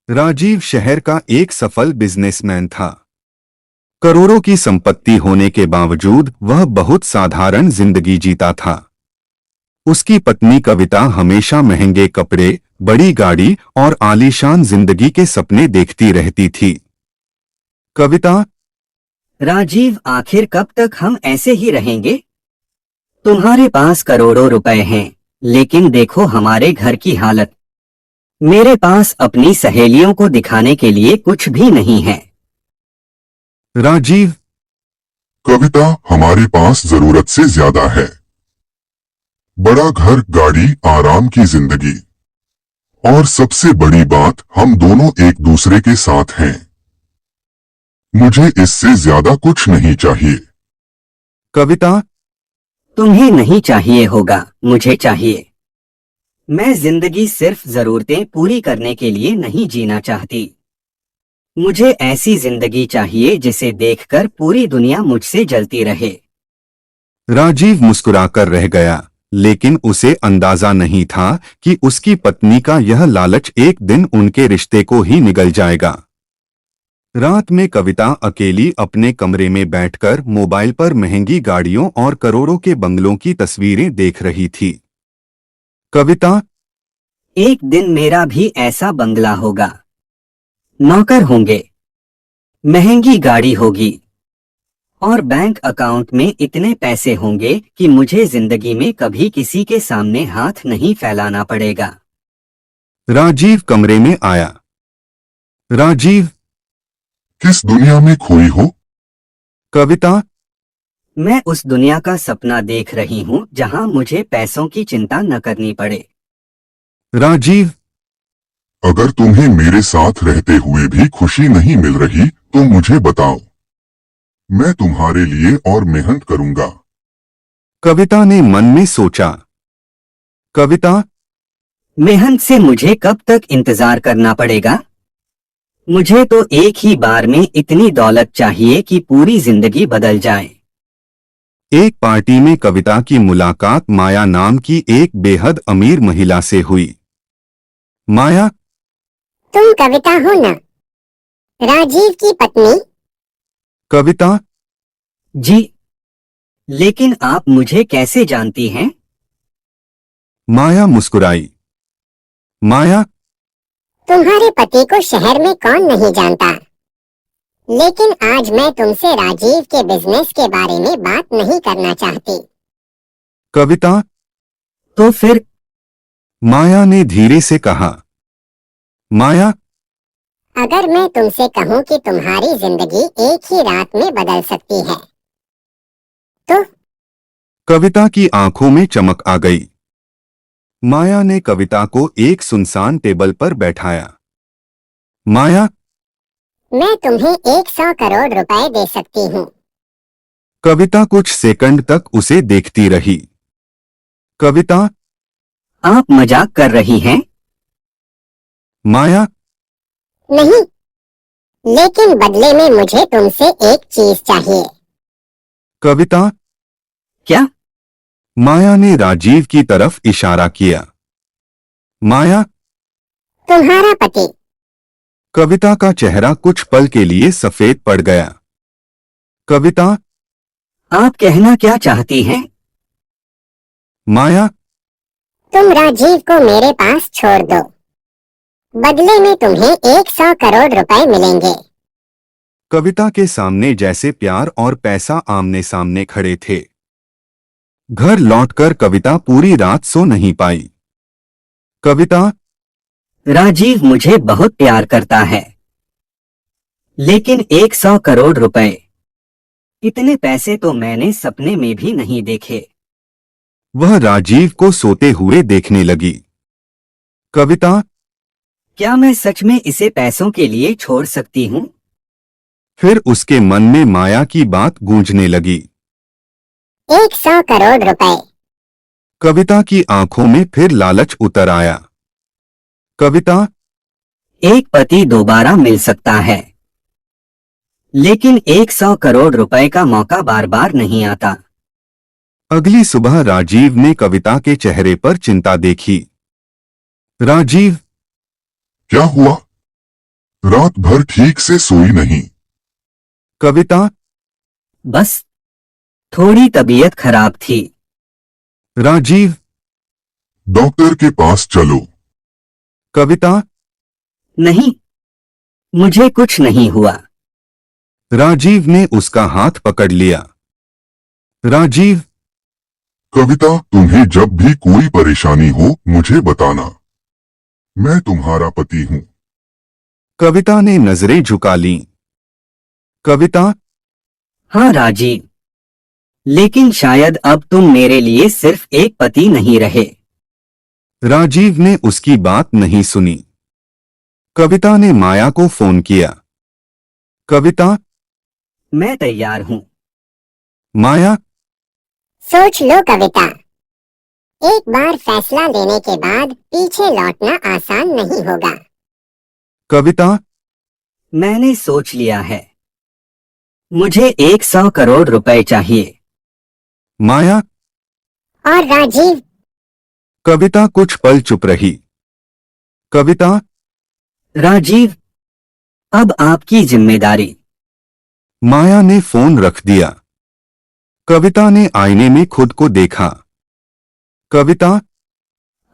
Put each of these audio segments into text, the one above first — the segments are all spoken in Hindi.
राजीव शहर का एक सफल बिजनेसमैन था। करोड़ों की संपत्ति होने के बावजूद वह बहुत साधारण जिंदगी जीता था। उसकी पत्नी कविता हमेशा महंगे कपड़े, बड़ी गाड़ी और आलीशान जिंदगी के सपने देखती रहती थी। कविता, राजीव, आखिर कब तक हम ऐसे ही रहेंगे? तुम्हारे पास करोड़ों रुपए हैं, लेकिन देखो हमारे घर की हालत। मेरे पास अपनी सहेलियों को दिखाने के लिए कुछ भी नहीं है। राजीव, कविता, हमारे पास जरूरत से ज्यादा है। बड़ा घर, गाड़ी, आराम की जिंदगी। और सबसे बड़ी बात, हम दोनों एक दूसरे के साथ हैं। मुझे इससे ज्यादा कुछ नहीं चाहिए। कविता, तुम्हें नहीं चाहिए होगा, मुझे चाहिए। मैं जिंदगी सिर्फ जरूरतें पूरी करने के लिए नहीं जीना चाहती। मुझे ऐसी जिंदगी चाहिए जिसे देखकर पूरी दुनिया मुझसे जलती रहे। राजीव मुस्कुराकर रह गया, लेकिन उसे अंदाजा नहीं था कि उसकी पत्नी का यह लालच एक दिन उनके रिश्ते को ही निगल जाएगा। रात में कविता अकेली अपने कमरे में बैठकर मोबाइल पर महंगी गाड़ियों और करोड़ों के बंगलों की तस्वीरें देख रही थी। कविता, एक दिन मेरा भी ऐसा बंगला होगा। नौकर होंगे, महंगी गाड़ी होगी और बैंक अकाउंट में इतने पैसे होंगे कि मुझे जिंदगी में कभी किसी के सामने हाथ नहीं फैलाना पड़ेगा। राजीव कमरे में आया। राजीव, किस दुनिया में खोई हो? कविता, मैं उस दुनिया का सपना देख रही हूँ जहाँ मुझे पैसों की चिंता न करनी पड़े। राजीव, अगर तुम्हें मेरे साथ रहते हुए भी खुशी नहीं मिल रही तो मुझे बताओ। मैं तुम्हारे लिए और मेहनत करूंगा। कविता ने मन में सोचा। कविता, मेहनत से मुझे कब तक इंतजार करना पड़ेगा? मुझे तो एक ही बार में इतनी दौलत चाहिए कि पूरी जिंदगी बदल जाए। एक पार्टी में कविता की मुलाकात माया नाम की एक बेहद अमीर महिला से हुई। माया, तुम कविता हो ना, राजीव की पत्नी? कविता, जी, लेकिन आप मुझे कैसे जानती हैं? माया मुस्कुराई। माया, तुम्हारे पति को शहर में कौन नहीं जानता। लेकिन आज मैं तुमसे राजीव के बिजनेस के बारे में बात नहीं करना चाहती। कविता, तो फिर? माया ने धीरे से कहा। माया, अगर मैं तुमसे कहूँ कि तुम्हारी जिंदगी एक ही रात में बदल सकती है तो? कविता की आंखों में चमक आ गई। माया ने कविता को एक सुनसान टेबल पर बैठाया। माया, मैं तुम्हें 100 करोड़ रुपए दे सकती हूँ। कविता कुछ सेकंड तक उसे देखती रही। कविता, आप मजाक कर रही हैं? माया, नहीं, लेकिन बदले में मुझे तुमसे एक चीज चाहिए। कविता, क्या? माया ने राजीव की तरफ इशारा किया। माया, तुम्हारा पति। कविता का चेहरा कुछ पल के लिए सफेद पड़ गया। कविता, आप कहना क्या चाहती हैं? माया, तुम राजीव को मेरे पास छोड़ दो। बदले में तुम्हें 100 करोड़ रुपए मिलेंगे। कविता के सामने जैसे प्यार और पैसा आमने सामने खड़े थे। घर लौटकर कविता पूरी रात सो नहीं पाई। कविता, राजीव मुझे बहुत प्यार करता है, लेकिन 100 करोड़ रुपए, इतने पैसे तो मैंने सपने में भी नहीं देखे। वह राजीव को सोते हुए देखने लगी। कविता, क्या मैं सच में इसे पैसों के लिए छोड़ सकती हूँ? फिर उसके मन में माया की बात गूंजने लगी। 100 करोड़ रुपए। कविता की आंखों में फिर लालच उतर आया। कविता, एक पति दोबारा मिल सकता है, लेकिन 100 करोड़ रुपए का मौका बार बार नहीं आता। अगली सुबह राजीव ने कविता के चेहरे पर चिंता देखी। राजीव, क्या हुआ? रात भर ठीक से सोई नहीं। कविता। बस थोड़ी तबीयत खराब थी। राजीव। डॉक्टर के पास चलो। कविता। नहीं, मुझे कुछ नहीं हुआ। राजीव ने उसका हाथ पकड़ लिया। राजीव। कविता, तुम्हें जब भी कोई परेशानी हो मुझे बताना। मैं तुम्हारा पति हूँ। कविता ने नजरें झुका लीं। कविता। हाँ राजीव, लेकिन शायद अब तुम मेरे लिए सिर्फ एक पति नहीं रहे। राजीव ने उसकी बात नहीं सुनी। कविता ने माया को फोन किया। कविता। मैं तैयार हूँ। माया। सोच लो कविता, एक बार फैसला लेने के बाद पीछे लौटना आसान नहीं होगा। कविता। मैंने सोच लिया है। मुझे 100 करोड़ रुपए चाहिए। माया। और राजीव? कविता कुछ पल चुप रही। कविता। राजीव, अब आपकी जिम्मेदारी। माया ने फोन रख दिया। कविता ने आईने में खुद को देखा। कविता।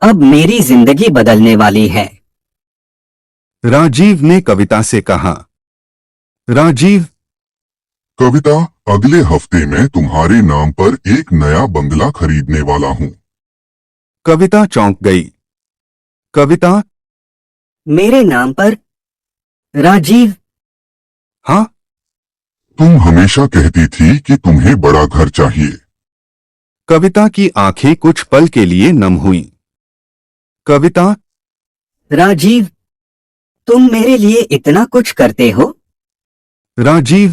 अब मेरी जिंदगी बदलने वाली है। राजीव ने कविता से कहा। राजीव। कविता, अगले हफ्ते मैं तुम्हारे नाम पर एक नया बंगला खरीदने वाला हूँ। कविता चौंक गई। कविता। मेरे नाम पर? राजीव। हाँ। तुम हमेशा कहती थी कि तुम्हें बड़ा घर चाहिए। कविता की आंखें कुछ पल के लिए नम हुईं। कविता। राजीव, तुम मेरे लिए इतना कुछ करते हो? राजीव।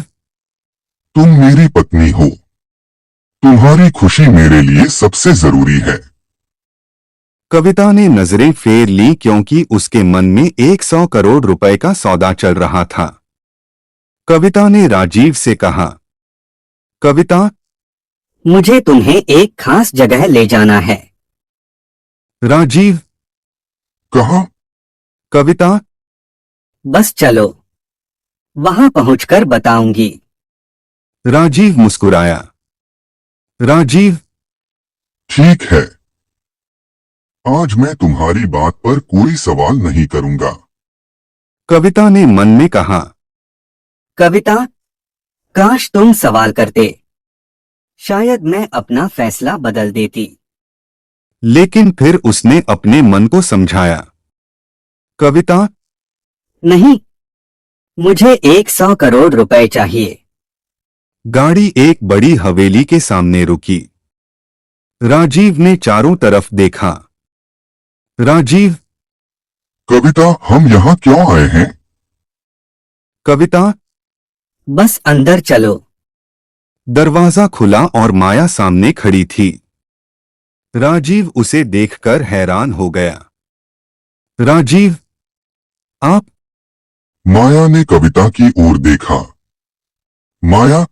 तुम मेरी पत्नी हो। तुम्हारी खुशी मेरे लिए सबसे जरूरी है। कविता ने नजरें फेर ली क्योंकि उसके मन में 100 करोड़ रुपए का सौदा चल रहा था। कविता ने राजीव से कहा। कविता। मुझे तुम्हें एक खास जगह ले जाना है। राजीव। कहाँ? कविता। बस चलो, वहां पहुंचकर बताऊंगी। राजीव मुस्कुराया। राजीव। ठीक है। आज मैं तुम्हारी बात पर कोई सवाल नहीं करूंगा। कविता ने मन में कहा। कविता, काश तुम सवाल करते। शायद मैं अपना फैसला बदल देती। लेकिन फिर उसने अपने मन को समझाया। कविता। नहीं, मुझे 100 करोड़ रुपए चाहिए। गाड़ी एक बड़ी हवेली के सामने रुकी। राजीव ने चारों तरफ देखा। राजीव। कविता, हम यहाँ क्यों आए हैं? कविता। बस अंदर चलो। दरवाजा खुला और माया सामने खड़ी थी। राजीव उसे देखकर हैरान हो गया। राजीव। आप? माया ने कविता की ओर देखा। माया?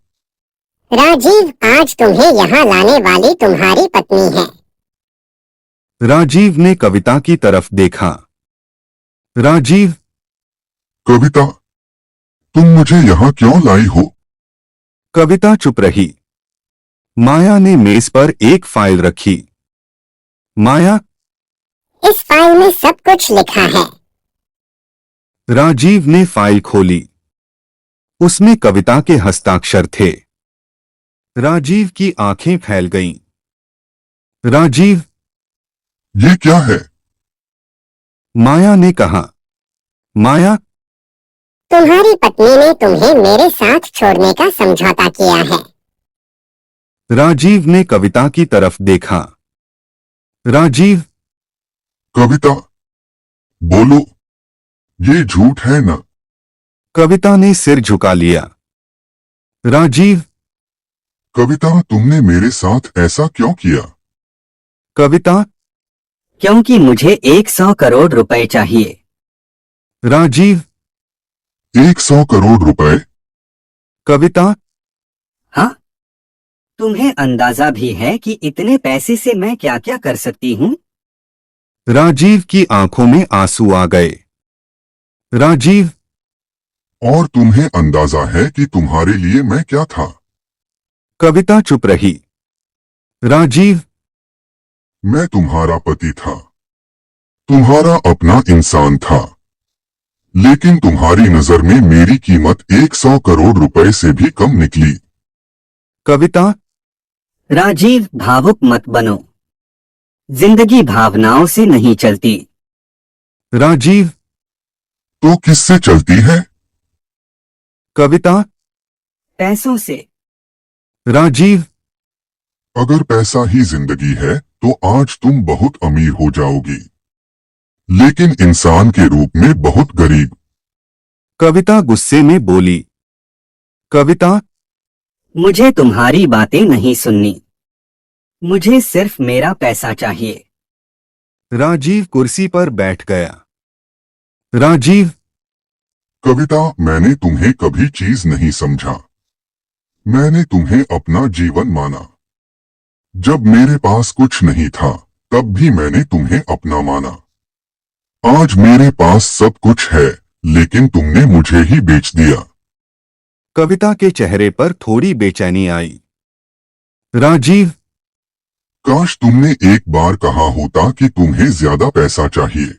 राजीव, आज तुम्हें यहाँ लाने वाली तुम्हारी पत्नी है। राजीव ने कविता की तरफ देखा। राजीव। कविता, तुम मुझे यहाँ क्यों लाई हो? कविता चुप रही। माया ने मेज पर एक फाइल रखी। माया। इस फाइल में सब कुछ लिखा है। राजीव ने फाइल खोली। उसमें कविता के हस्ताक्षर थे। राजीव की आंखें फैल गईं। राजीव। ये क्या है? माया ने कहा। माया। तुम्हारी पत्नी ने तुम्हें मेरे साथ छोड़ने का समझौता किया है। राजीव ने कविता की तरफ देखा। राजीव। कविता, बोलो, ये झूठ है ना? कविता ने सिर झुका लिया। राजीव। कविता, तुमने मेरे साथ ऐसा क्यों किया? कविता। क्योंकि मुझे 100 करोड़ रुपए चाहिए। राजीव। 100 करोड़ रुपए? कविता। हाँ, तुम्हें अंदाजा भी है कि इतने पैसे से मैं क्या क्या कर सकती हूँ? राजीव की आंखों में आंसू आ गए। राजीव। और तुम्हें अंदाजा है कि तुम्हारे लिए मैं क्या था? कविता चुप रही। राजीव, मैं तुम्हारा पति था, तुम्हारा अपना इंसान था, लेकिन तुम्हारी नजर में मेरी कीमत 100 करोड़ रुपए से भी कम निकली। कविता, राजीव, भावुक मत बनो। जिंदगी भावनाओं से नहीं चलती। राजीव, तो किससे चलती है? कविता, पैसों से। राजीव, अगर पैसा ही जिंदगी है तो आज तुम बहुत अमीर हो जाओगी, लेकिन इंसान के रूप में बहुत गरीब। कविता गुस्से में बोली। कविता, मुझे तुम्हारी बातें नहीं सुननी। मुझे सिर्फ मेरा पैसा चाहिए। राजीव कुर्सी पर बैठ गया। राजीव, कविता, मैंने तुम्हें कभी चीज नहीं समझा। मैंने तुम्हें अपना जीवन माना। जब मेरे पास कुछ नहीं था तब भी मैंने तुम्हें अपना माना। आज मेरे पास सब कुछ है, लेकिन तुमने मुझे ही बेच दिया। कविता के चेहरे पर थोड़ी बेचैनी आई। राजीव, काश तुमने एक बार कहा होता कि तुम्हें ज्यादा पैसा चाहिए।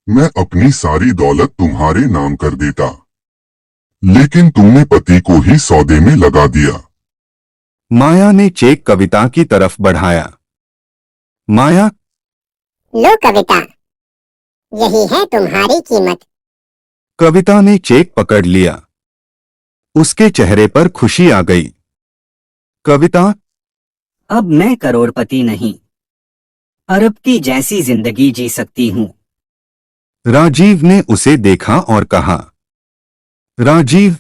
मैं अपनी सारी दौलत तुम्हारे नाम कर देता, लेकिन तुमने पति को ही सौदे में लगा दिया। माया ने चेक कविता की तरफ बढ़ाया। माया, लो कविता, यही है तुम्हारी कीमत। कविता ने चेक पकड़ लिया। उसके चेहरे पर खुशी आ गई। कविता, अब मैं करोड़पति नहीं, अरबपति जैसी जिंदगी जी सकती हूँ। राजीव ने उसे देखा और कहा। राजीव,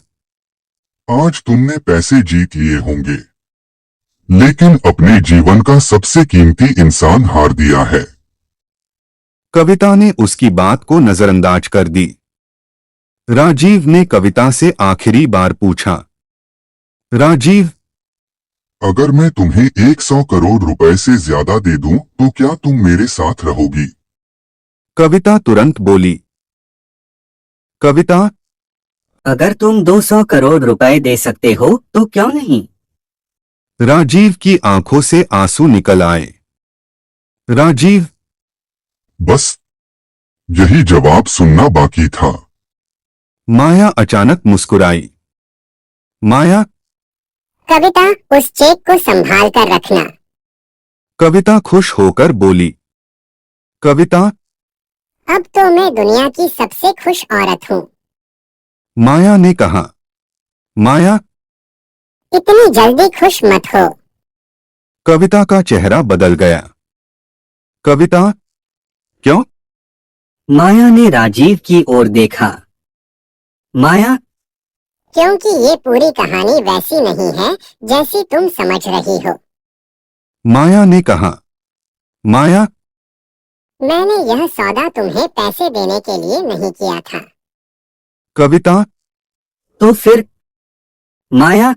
आज तुमने पैसे जीत लिए होंगे, लेकिन अपने जीवन का सबसे कीमती इंसान हार दिया है। कविता ने उसकी बात को नजरअंदाज कर दी। राजीव ने कविता से आखिरी बार पूछा। राजीव, अगर मैं तुम्हें 100 करोड़ रुपए से ज्यादा दे दूं तो क्या तुम मेरे साथ रहोगी? कविता तुरंत बोली। कविता, अगर तुम 200 करोड़ रुपए दे सकते हो तो क्यों नहीं। राजीव की आंखों से आंसू निकल आए। राजीव, बस यही जवाब सुनना बाकी था। माया अचानक मुस्कुराई। माया, कविता, उस चेक को संभाल कर रखना। कविता खुश होकर बोली। कविता, अब तो मैं दुनिया की सबसे खुश औरत हूँ। माया ने कहा। माया, इतनी जल्दी खुश मत हो। कविता का चेहरा बदल गया। कविता, क्यों? माया ने राजीव की ओर देखा। माया, क्योंकि ये पूरी कहानी वैसी नहीं है जैसी तुम समझ रही हो। माया ने कहा। माया, मैंने यह सौदा तुम्हें पैसे देने के लिए नहीं किया था। कविता, तो फिर? माया,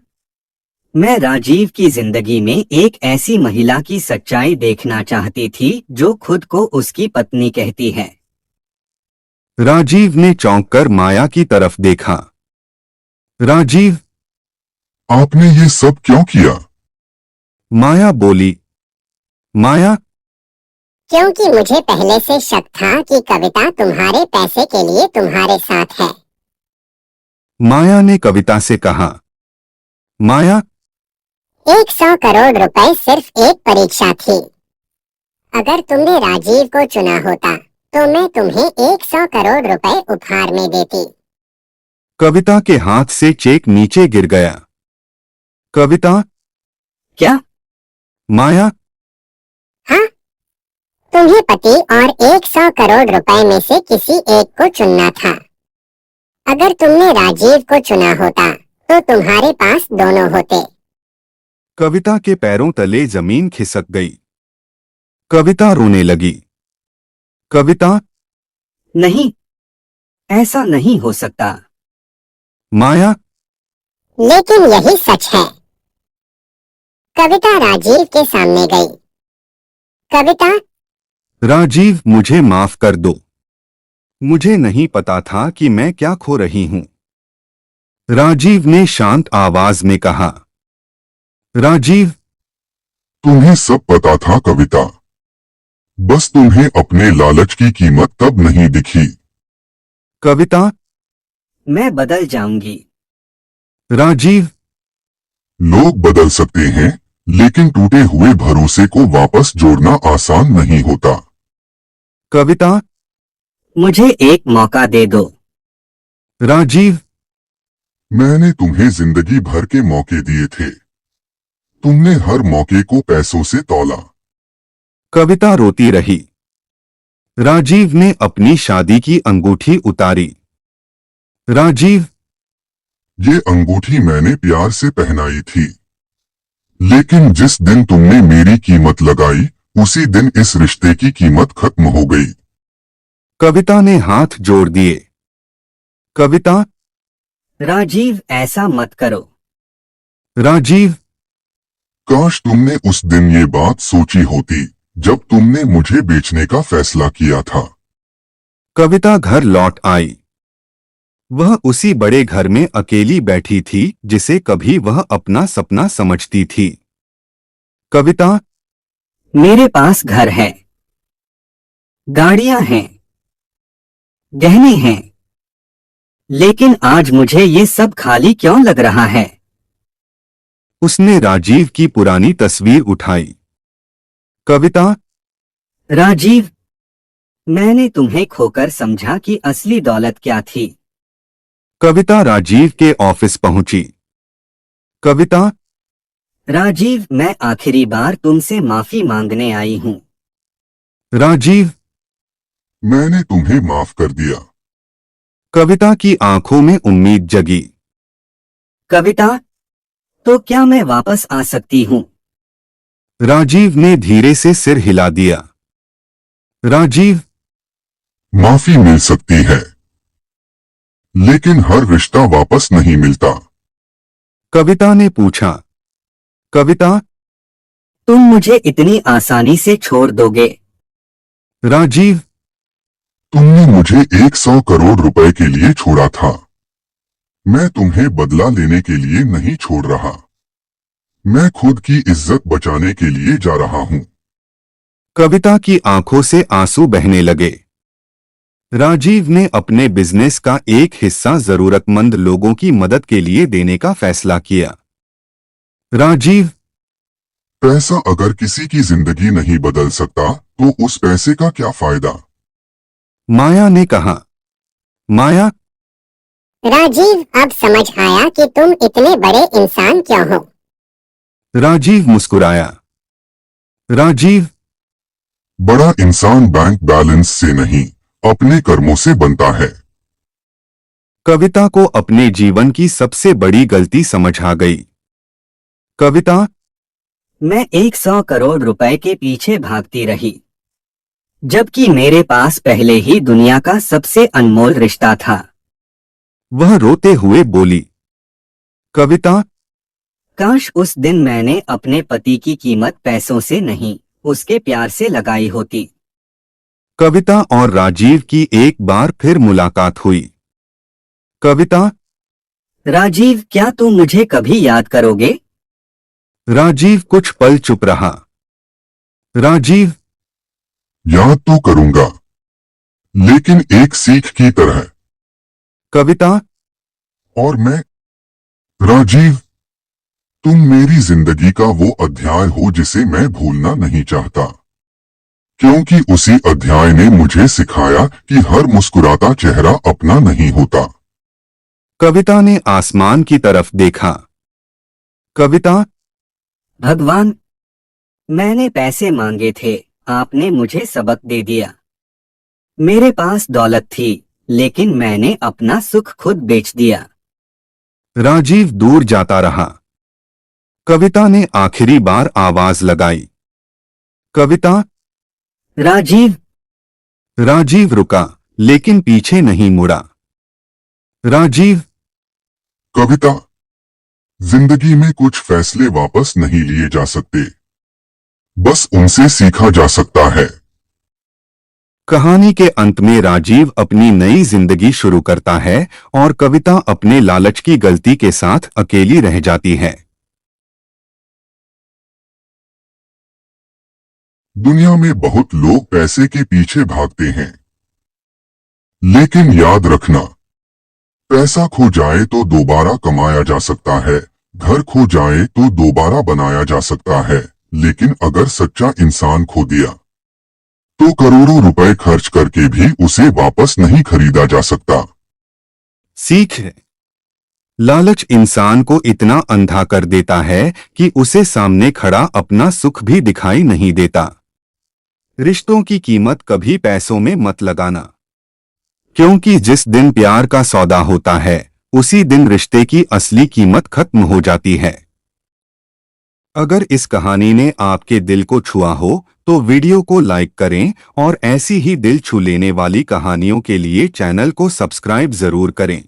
मैं राजीव की जिंदगी में एक ऐसी महिला की सच्चाई देखना चाहती थी जो खुद को उसकी पत्नी कहती है। राजीव ने चौंककर माया की तरफ देखा। राजीव, आपने ये सब क्यों किया? माया बोली। माया, क्योंकि मुझे पहले से शक था कि कविता तुम्हारे पैसे के लिए तुम्हारे साथ है। माया ने कविता से कहा। माया, 100 करोड़ रुपए सिर्फ एक परीक्षा थी। अगर तुमने राजीव को चुना होता तो मैं तुम्हें 100 करोड़ रुपए उपहार में देती। कविता के हाथ से चेक नीचे गिर गया। कविता, क्या? माया, हाँ, तुम्हें पति और 100 करोड़ रुपए में से किसी एक को चुनना था। अगर तुमने राजीव को चुना होता तो तुम्हारे पास दोनों होते। कविता के पैरों तले जमीन खिसक गई। कविता रोने लगी। कविता, नहीं, ऐसा नहीं हो सकता। माया, लेकिन यही सच है। कविता राजीव के सामने गई। कविता, राजीव, मुझे माफ कर दो। मुझे नहीं पता था कि मैं क्या खो रही हूं। राजीव ने शांत आवाज में कहा। राजीव, तुम्हें सब पता था कविता, बस तुम्हें अपने लालच की कीमत तब नहीं दिखी। कविता। मैं बदल जाऊंगी। राजीव। लोग बदल सकते हैं, लेकिन टूटे हुए भरोसे को वापस जोड़ना आसान नहीं होता। कविता। मुझे एक मौका दे दो। राजीव। मैंने तुम्हें जिंदगी भर के मौके दिए थे, तुमने हर मौके को पैसों से तौला। कविता रोती रही। राजीव ने अपनी शादी की अंगूठी उतारी। राजीव। ये अंगूठी मैंने प्यार से पहनाई थी, लेकिन जिस दिन तुमने मेरी कीमत लगाई, उसी दिन इस रिश्ते की कीमत खत्म हो गई। कविता ने हाथ जोड़ दिए। कविता। राजीव, ऐसा मत करो। राजीव। काश तुमने उस दिन ये बात सोची होती, जब तुमने मुझे बेचने का फैसला किया था। कविता घर लौट आई। वह उसी बड़े घर में अकेली बैठी थी जिसे कभी वह अपना सपना समझती थी। कविता। मेरे पास घर है, गाड़ियां हैं, गहने हैं, लेकिन आज मुझे ये सब खाली क्यों लग रहा है? उसने राजीव की पुरानी तस्वीर उठाई। कविता। राजीव, मैंने तुम्हें खोकर समझा कि असली दौलत क्या थी। कविता राजीव के ऑफिस पहुंची। कविता। राजीव, मैं आखिरी बार तुमसे माफी मांगने आई हूँ। राजीव। मैंने तुम्हें माफ कर दिया। कविता की आंखों में उम्मीद जगी। कविता, तो क्या मैं वापस आ सकती हूँ? राजीव ने धीरे से सिर हिला दिया। राजीव। माफी मिल सकती है, लेकिन हर रिश्ता वापस नहीं मिलता। कविता ने पूछा। कविता। तुम मुझे इतनी आसानी से छोड़ दोगे? राजीव। तुमने मुझे 100 करोड़ रुपए के लिए छोड़ा था, मैं तुम्हें बदला लेने के लिए नहीं छोड़ रहा। मैं खुद की इज्जत बचाने के लिए जा रहा हूं। कविता की आंखों से आंसू बहने लगे। राजीव ने अपने बिजनेस का एक हिस्सा जरूरतमंद लोगों की मदद के लिए देने का फैसला किया। राजीव। पैसा अगर किसी की जिंदगी नहीं बदल सकता, तो उस पैसे का क्या फायदा? माया ने कहा। माया। राजीव, अब समझ आया कि तुम इतने बड़े इंसान क्यों हो। राजीव मुस्कुराया। राजीव। बड़ा इंसान बैंक बैलेंस से नहीं, अपने कर्मों से बनता है। कविता को अपने जीवन की सबसे बड़ी गलती समझ आ गई। कविता। मैं 100 करोड़ रुपए के पीछे भागती रही, जबकि मेरे पास पहले ही दुनिया का सबसे अनमोल रिश्ता था। वह रोते हुए बोली। कविता। काश उस दिन मैंने अपने पति की कीमत पैसों से नहीं, उसके प्यार से लगाई होती। कविता और राजीव की एक बार फिर मुलाकात हुई। कविता। राजीव, क्या तुम मुझे कभी याद करोगे? राजीव कुछ पल चुप रहा। राजीव। याद तो करूंगा, लेकिन एक सीख की तरह। कविता। और मैं? राजीव, तुम मेरी जिंदगी का वो अध्याय हो जिसे मैं भूलना नहीं चाहता, क्योंकि उसी अध्याय ने मुझे सिखाया कि हर मुस्कुराता चेहरा अपना नहीं होता। कविता ने आसमान की तरफ देखा। कविता। भगवान, मैंने पैसे मांगे थे, आपने मुझे सबक दे दिया। मेरे पास दौलत थी, लेकिन मैंने अपना सुख खुद बेच दिया। राजीव दूर जाता रहा। कविता ने आखिरी बार आवाज लगाई। कविता। राजीव। राजीव रुका, लेकिन पीछे नहीं मुड़ा। राजीव। कविता, जिंदगी में कुछ फैसले वापस नहीं लिए जा सकते, बस उनसे सीखा जा सकता है। कहानी के अंत में राजीव अपनी नई जिंदगी शुरू करता है और कविता अपने लालच की गलती के साथ अकेली रह जाती है। दुनिया में बहुत लोग पैसे के पीछे भागते हैं, लेकिन याद रखना, पैसा खो जाए तो दोबारा कमाया जा सकता है, घर खो जाए तो दोबारा बनाया जा सकता है, लेकिन अगर सच्चा इंसान खो दिया तो करोड़ों रुपए खर्च करके भी उसे वापस नहीं खरीदा जा सकता। सीख है, लालच इंसान को इतना अंधा कर देता है कि उसे सामने खड़ा अपना सुख भी दिखाई नहीं देता। रिश्तों की कीमत कभी पैसों में मत लगाना, क्योंकि जिस दिन प्यार का सौदा होता है उसी दिन रिश्ते की असली कीमत खत्म हो जाती है। अगर इस कहानी ने आपके दिल को छुआ हो तो वीडियो को लाइक करें और ऐसी ही दिल छू लेने वाली कहानियों के लिए चैनल को सब्सक्राइब जरूर करें।